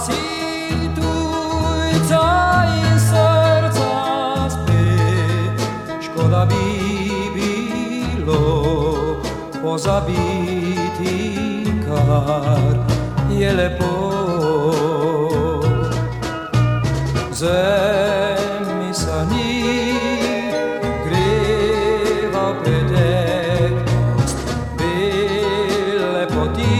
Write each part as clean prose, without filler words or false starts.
si tujca in srdca spet. Škoda bi bilo pozabiti, kar je lepo. Zemlji sani greva preteklost, bele poti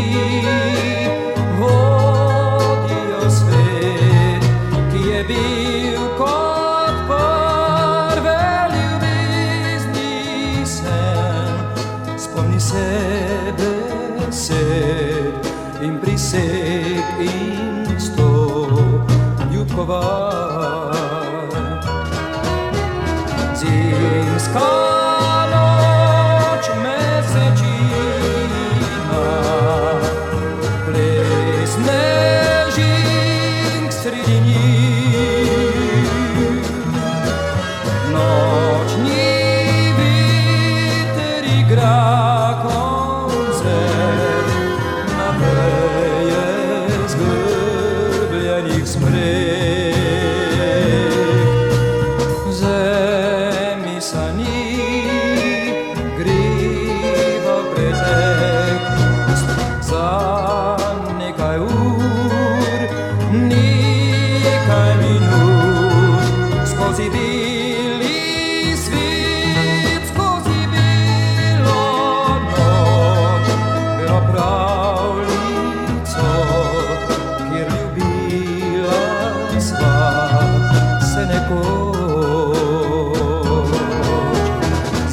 vodijo svet, ki je bil kot prve ljubezni sen. Spomni se besed in priseg in zimska noč, mesečina, ples snežink sredi njih. Nočni viter igra koncert na veje zgrbljenih smrek. Skozi bili svet, skozi bilo noč, bilo pravljico, kjer ljubila sva se nekoč.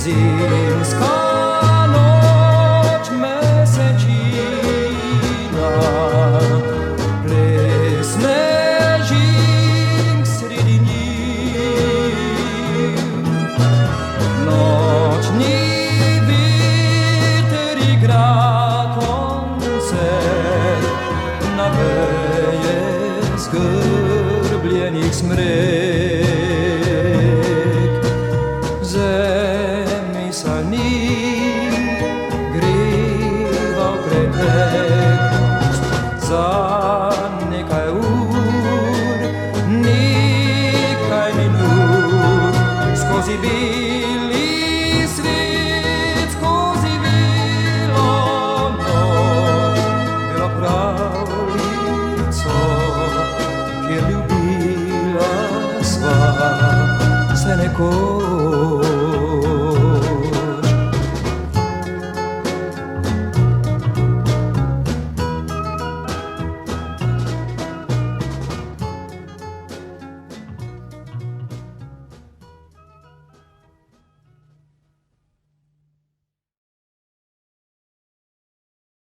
Zimska noč, mesečina, ples snežink sredi njih. Nočni viter igra koncert na veje zgrbljenih smrek. Zemlji sani greva v preteklost za nekaj ur, nekaj minut. Skozi bili svet, skozi bilo noč, bilo pravljico, kjer ljubila sva se nekoč.